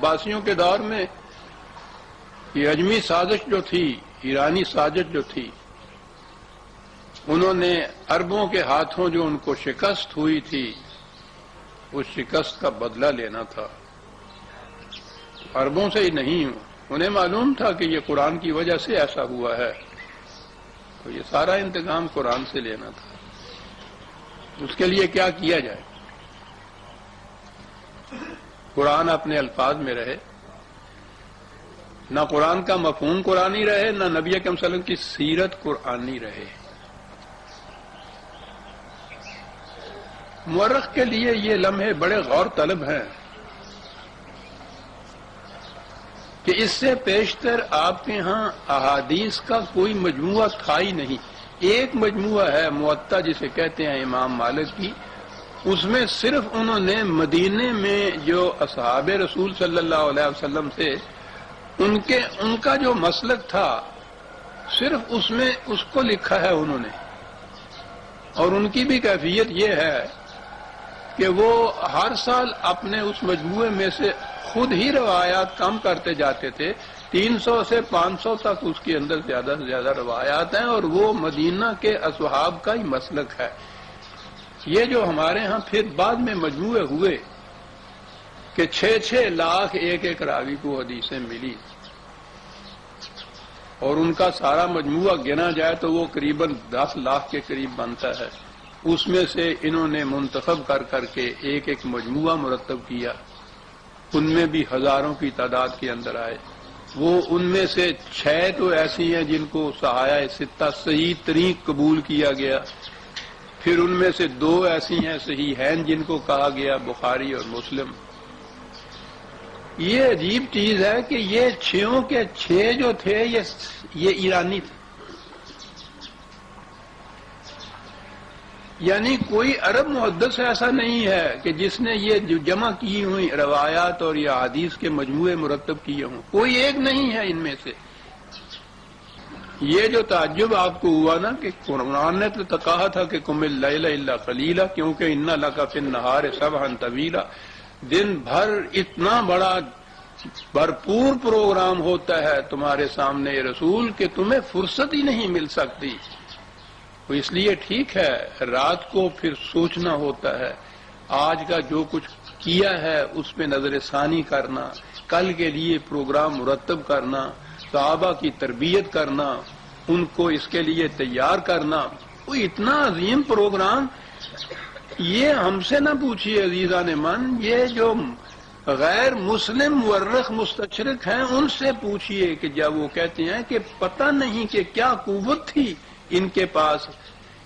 عباسیوں کے دور میں یہ اجمی سازش جو تھی، ایرانی سازش جو تھی، انہوں نے عربوں کے ہاتھوں جو ان کو شکست ہوئی تھی اس شکست کا بدلہ لینا تھا. عربوں سے ہی نہیں، انہیں معلوم تھا کہ یہ قرآن کی وجہ سے ایسا ہوا ہے، تو یہ سارا انتقام قرآن سے لینا تھا. اس کے لیے کیا کیا جائے؟ قرآن اپنے الفاظ میں رہے، نہ قرآن کا مفہوم قرآنی رہے، نہ نبی اکرم صلی اللہ علیہ وسلم کی سیرت قرآنی رہے. مورخ کے لیے یہ لمحے بڑے غور طلب ہیں کہ اس سے پیشتر آپ کے ہاں احادیث کا کوئی مجموعہ تھا ہی نہیں. ایک مجموعہ ہے موطا جسے کہتے ہیں امام مالک کی، اس میں صرف انہوں نے مدینے میں جو اصحاب رسول صلی اللہ علیہ وسلم تھے ان کا جو مسلک تھا صرف اس میں اس کو لکھا ہے انہوں نے. اور ان کی بھی کیفیت یہ ہے کہ وہ ہر سال اپنے اس مجموعے میں سے خود ہی روایات کم کرتے جاتے تھے. 300 سے 500 تک اس کے اندر زیادہ سے زیادہ روایات ہیں، اور وہ مدینہ کے اصحاب کا ہی مسلک ہے. یہ جو ہمارے ہاں پھر بعد میں مجموعے ہوئے کہ 6 لاکھ ایک راوی کو حدیثیں ملی، اور ان کا سارا مجموعہ گنا جائے تو وہ قریباً 10 لاکھ کے قریب بنتا ہے. اس میں سے انہوں نے منتخب کر کے ایک مجموعہ مرتب کیا. ان میں بھی ہزاروں کی تعداد کے اندر آئے. وہ ان میں سے 6 تو ایسی ہیں جن کو صحاحہ ستہ صحیح ترین قبول کیا گیا. پھر ان میں سے 2 ایسی ہیں صحیحین جن کو کہا گیا بخاری اور مسلم. یہ عجیب چیز ہے کہ یہ 6 کے 6 جو تھے یہ ایرانی تھے. یعنی کوئی عرب محدث ایسا نہیں ہے کہ جس نے یہ جو جمع کی ہوئی روایات اور یہ احادیث کے مجموعے مرتب کیے ہوں، کوئی ایک نہیں ہے ان میں سے. یہ جو تعجب آپ کو ہوا نا کہ قرآن نے تو کہا تھا کہ قم اللیل الا قلیلا، کیونکہ ان لک فی النہار سبحا طویلا، دن بھر اتنا بڑا بھرپور پروگرام ہوتا ہے تمہارے سامنے رسول کہ تمہیں فرصت ہی نہیں مل سکتی. تو اس لیے ٹھیک ہے رات کو پھر سوچنا ہوتا ہے، آج کا جو کچھ کیا ہے اس پہ نظر ثانی کرنا، کل کے لیے پروگرام مرتب کرنا، صحابہ کی تربیت کرنا، ان کو اس کے لیے تیار کرنا. وہ اتنا عظیم پروگرام، یہ ہم سے نہ پوچھیے عزیزان من، یہ جو غیر مسلم مورخ مستشرق ہیں ان سے پوچھیے کہ جب وہ کہتے ہیں کہ پتہ نہیں کہ کیا قوت تھی ان کے پاس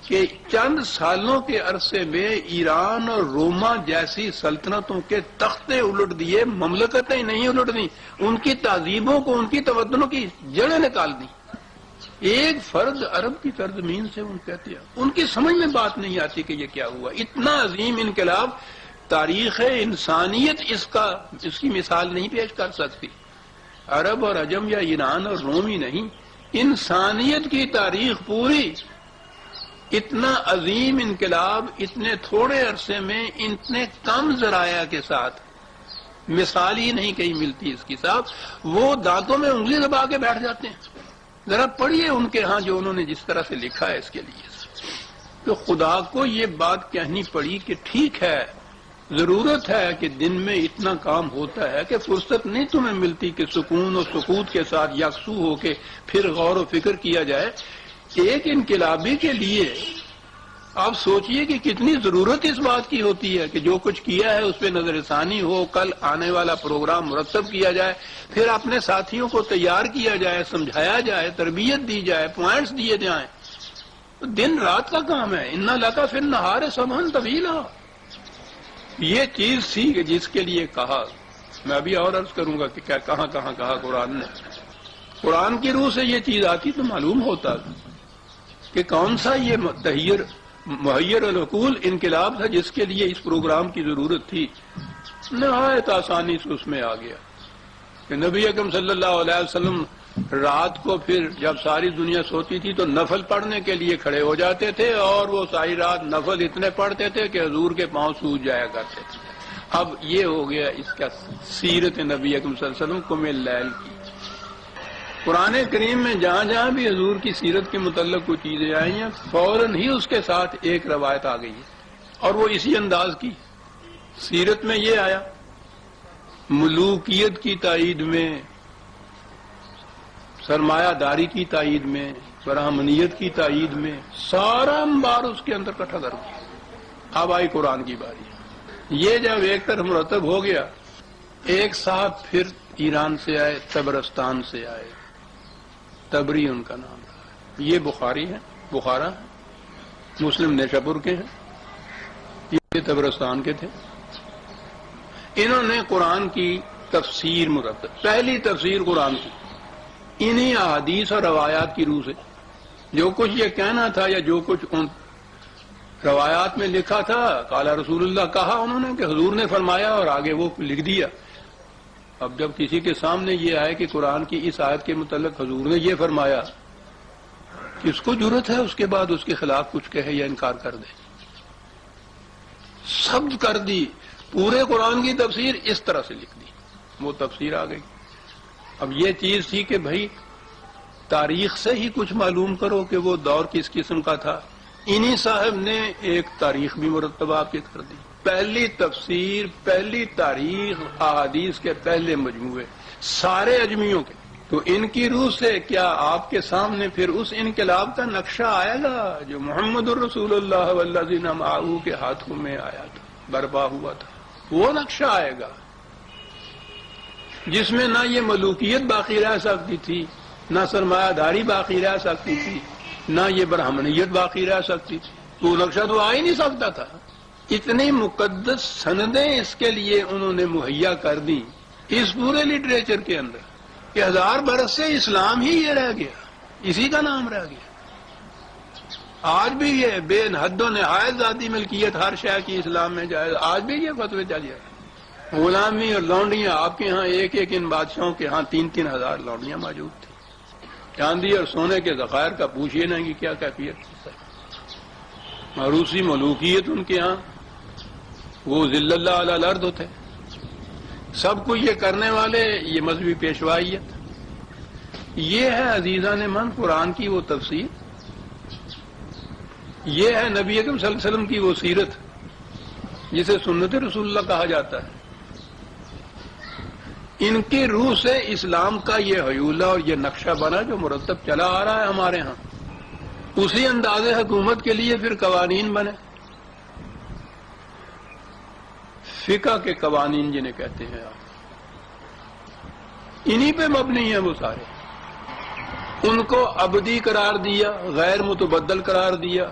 کہ چند سالوں کے عرصے میں ایران اور روما جیسی سلطنتوں کے تختے الٹ دیے، مملکتیں نہیں الٹ دیں، ان کی تہذیبوں کو، ان کی تمدنوں کی جڑیں نکال دیں. ایک فرد عرب کی سرزمین سے ان کہتے ہیں، ان کی سمجھ میں بات نہیں آتی کہ یہ کیا ہوا. اتنا عظیم انقلاب تاریخ انسانیت اس کی مثال نہیں پیش کر سکتی. عرب اور عجم یا ایران اور روم ہی نہیں، انسانیت کی تاریخ پوری اتنا عظیم انقلاب اتنے تھوڑے عرصے میں اتنے کم ذرائع کے ساتھ، مثال ہی نہیں کہیں ملتی اس کی. صاحب وہ دانتوں میں انگلی دبا کے بیٹھ جاتے ہیں. ذرا پڑھیے ان کے ہاں جو انہوں نے جس طرح سے لکھا ہے اس کے لیے. تو خدا کو یہ بات کہنی پڑی کہ ٹھیک ہے ضرورت ہے کہ دن میں اتنا کام ہوتا ہے کہ فرصت نہیں تمہیں ملتی کہ سکون و سکوت کے ساتھ یکسو ہو کے پھر غور و فکر کیا جائے. ایک انقلابی کے لیے آپ سوچئے کہ کتنی ضرورت اس بات کی ہوتی ہے کہ جو کچھ کیا ہے اس پہ نظر ثانی ہو، کل آنے والا پروگرام مرتب کیا جائے، پھر اپنے ساتھیوں کو تیار کیا جائے، سمجھایا جائے، تربیت دی جائے، پوائنٹس دیے جائیں. دن رات کا کام ہے. ان لک فی النہار سبحا طویلا، یہ چیز تھی کہ جس کے لیے کہا. میں ابھی اور عرض کروں گا کہ کیا کہاں کہا قرآن نے. قرآن کی روح سے یہ چیز آتی تو معلوم ہوتا کہ کون سا یہ مہیر العقول انقلاب تھا جس کے لیے اس پروگرام کی ضرورت تھی. نہایت آسانی سے اس میں آ گیا کہ نبی اکرم صلی اللہ علیہ وسلم رات کو پھر جب ساری دنیا سوتی تھی تو نفل پڑھنے کے لیے کھڑے ہو جاتے تھے، اور وہ ساری رات نفل اتنے پڑھتے تھے کہ حضور کے پاؤں سوج جایا کرتے تھے. اب یہ ہو گیا اس کا سیرت نبی اکرم صلی اللہ علیہ وسلم قم اللیل کی۔ قرآن کریم میں جہاں جہاں بھی حضور کی سیرت کے متعلق کوئی چیزیں آئی ہیں فوراً ہی اس کے ساتھ ایک روایت آ گئی ہے، اور وہ اسی انداز کی۔ سیرت میں یہ آیا ملوکیت کی تائید میں، سرمایہ داری کی تائید میں، برہمنیت کی تائید میں، سارا انبار اس کے اندر اکٹھا کر دیا۔ اب آئی قرآن کی باری۔ یہ جب ایک طرف مرتب ہو گیا، ایک صاحب پھر ایران سے آئے، تبرستان سے آئے، تبری ان کا نام رہا۔ یہ بخاری ہے، بخارا ہے، مسلم نیشاپور کے ہیں، یہ تبرستان کے تھے۔ انہوں نے قرآن کی تفسیر مرتب، پہلی تفسیر قرآن کی انہی احادیث اور روایات کی روح سے، جو کچھ یہ کہنا تھا یا جو کچھ ان روایات میں لکھا تھا، قال رسول اللہ کہا انہوں نے کہ حضور نے فرمایا، اور آگے وہ لکھ دیا۔ اب جب کسی کے سامنے یہ آئے کہ قرآن کی اس آیت کے متعلق حضور نے یہ فرمایا، کس کو جرت ہے اس کے بعد اس کے خلاف کچھ کہے یا انکار کر دے؟ سب کر دی، پورے قرآن کی تفسیر اس طرح سے لکھ دی، وہ تفسیر آ گئی۔ اب یہ چیز تھی کہ بھائی تاریخ سے ہی کچھ معلوم کرو کہ وہ دور کس قسم کا تھا۔ انہی صاحب نے ایک تاریخ بھی مرتب آپ کی کر دی، پہلی تفسیر، پہلی تاریخ احادیث کے پہلے مجموعے سارے اجمیوں کے۔ تو ان کی روح سے کیا آپ کے سامنے پھر اس انقلاب کا نقشہ آئے گا جو محمد الرسول اللہ والذین معہ کے ہاتھوں میں آیا تھا، برپا ہوا تھا؟ وہ نقشہ آئے گا جس میں نہ یہ ملوکیت باقی رہ سکتی تھی، نہ سرمایہ داری باقی رہ سکتی تھی، نہ یہ برہمنیت باقی رہ سکتی تھی۔ تو نقشہ تو آ ہی نہیں سکتا تھا۔ اتنی مقدس سندیں اس کے لیے انہوں نے مہیا کر دی اس پورے لٹریچر کے اندر کہ 1000 برس سے اسلام ہی یہ رہ گیا، اسی کا نام رہ گیا۔ آج بھی یہ بے حد و نہایت ذاتی ملکیت ہر شے کی اسلام میں جائز، آج بھی یہ فتوے چل جائے۔ غلامی اور لونڈیاں آپ کے ہاں ایک ایک ان بادشاہوں کے ہاں 3-3 ہزار لونڈیاں موجود تھیں۔ چاندی اور سونے کے ذخائر کا پوچھیے نہیں کہ کیا کیفیت تھی۔ روسی ملوکیت ان کے ہاں، وہ ذل اللہ علی الارض تھے۔ سب کو یہ کرنے والے یہ مذہبی پیشوائیت۔ یہ ہے عزیزان من قرآن کی وہ تفسیر، یہ ہے نبی اکرم صلی اللہ علیہ وسلم کی وہ سیرت جسے سنت رسول اللہ کہا جاتا ہے۔ ان کی روح سے اسلام کا یہ حیولہ اور یہ نقشہ بنا جو مرتب چلا آ رہا ہے ہمارے ہاں۔ اسی انداز حکومت کے لیے پھر قوانین بنے، فقہ کے قوانین جنہیں کہتے ہیں آپ، انہی پہ مبنی ہیں وہ سارے۔ ان کو ابدی قرار دیا، غیر متبدل قرار دیا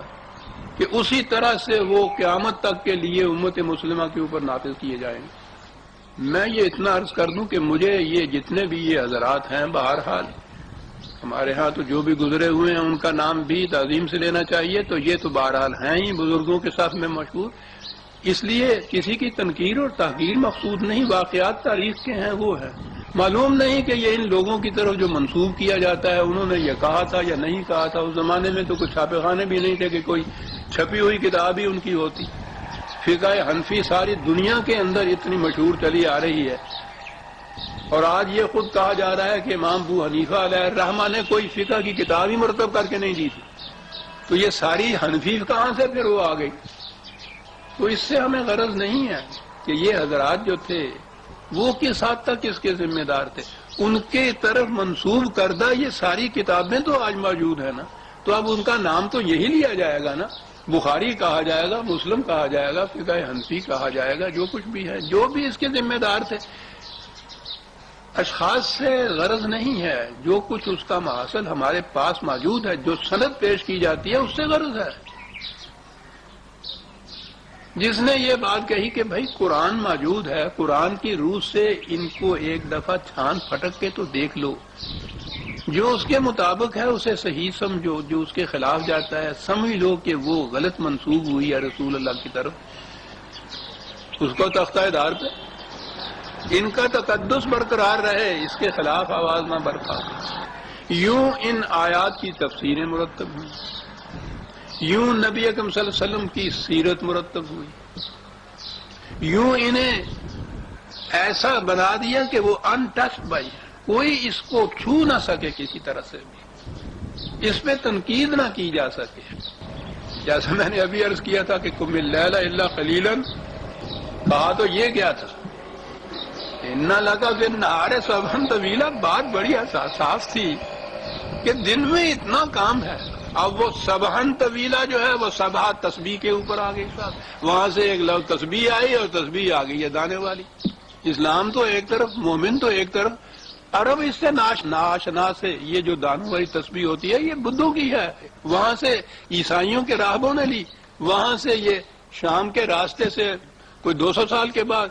کہ اسی طرح سے وہ قیامت تک کے لیے امت مسلمہ کے اوپر نافذ کیے جائیں گے۔ میں یہ اتنا عرض کر دوں کہ مجھے یہ جتنے بھی یہ حضرات ہیں، بہرحال ہمارے ہاں تو جو بھی گزرے ہوئے ہیں ان کا نام بھی تعظیم سے لینا چاہیے، تو یہ تو بہرحال ہیں ہی بزرگوں کے ساتھ میں مشہور، اس لیے کسی کی تنقیر اور تحقیر مقصود نہیں، واقعات تاریخ کے ہیں وہ ہے۔ معلوم نہیں کہ یہ ان لوگوں کی طرف جو منسوب کیا جاتا ہے انہوں نے یہ کہا تھا یا نہیں کہا تھا۔ اس زمانے میں تو کچھ چھاپے خانے بھی نہیں تھے کہ کوئی چھپی ہوئی کتاب ہی ان کی ہوتی۔ فقہ حنفی ساری دنیا کے اندر اتنی مشہور چلی آ رہی ہے، اور آج یہ خود کہا جا رہا ہے کہ امام ابو حنیفہ علیہ الرحمہ نے کوئی فقہ کی کتاب ہی مرتب کر کے نہیں دی تھی، تو یہ ساری حنفی کہاں سے پھر وہ آ گئی؟ تو اس سے ہمیں غرض نہیں ہے کہ یہ حضرات جو تھے وہ کس حد تک اس کے ذمہ دار تھے۔ ان کے طرف منسوب کردہ یہ ساری کتابیں تو آج موجود ہیں نا، تو اب ان کا نام تو یہی لیا جائے گا نا، بخاری کہا جائے گا، مسلم کہا جائے گا، فقہ حنفی کہا جائے گا، جو کچھ بھی ہے، جو بھی اس کے ذمہ دار تھے۔ اشخاص سے غرض نہیں ہے، جو کچھ اس کا محاصل ہمارے پاس موجود ہے، جو سند پیش کی جاتی ہے اس سے غرض ہے۔ جس نے یہ بات کہی کہ بھائی قرآن موجود ہے، قرآن کی روح سے ان کو ایک دفعہ چھان پھٹک کے تو دیکھ لو، جو اس کے مطابق ہے اسے صحیح سمجھو، جو اس کے خلاف جاتا ہے سمجھ لو کہ وہ غلط منسوب ہوئی ہے رسول اللہ کی طرف، اس کو تختہ دار پہ ان کا تقدس برقرار رہے، اس کے خلاف آواز نہ برپا۔ یوں ان آیات کی تفسیریں مرتب ہوئی، یوں نبی اکرم صلی اللہ علیہ وسلم کی سیرت مرتب ہوئی، یوں انہیں ایسا بنا دیا کہ وہ ان ٹچڈ بائی، کوئی اس کو چھو نہ سکے کسی طرح سے بھی، اس پہ تنقید نہ کی جا سکے. جیسا میں نے ابھی عرض کیا تھا کہ قم اللیل الا قلیلا، کہا تو یہ کیا تھا، ان لک فی النہار سبحا طویلا. بات بڑی حساس تھی کہ دن میں اتنا کام ہے. اب وہ سبحن طویلا جو ہے وہ سبحہ تسبیح کے اوپر آ گئی صاحب، وہاں سے ایک لفظ تسبیح آئی اور تسبیح آ گئی ہے دانے والی. اسلام تو ایک طرف، مومن تو ایک طرف. عرب اس سے ناشنا سے یہ جو دانوں والی تسبیح ہوتی ہے یہ بدھوں کی ہے، وہاں سے عیسائیوں کے راہبوں نے لی، وہاں سے یہ شام کے راستے سے کوئی 200 سال کے بعد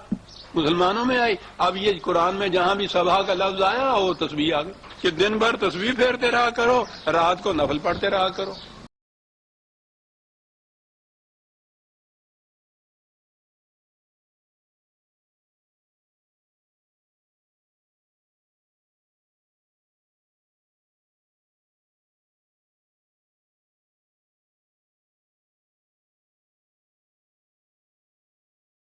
مسلمانوں میں آئی. اب یہ قرآن میں جہاں بھی سبحہ کا لفظ آیا وہ تسبیح آ گئی کہ دن بھر تسبیح پھیرتے رہا کرو، رات کو نفل پڑھتے رہا کرو.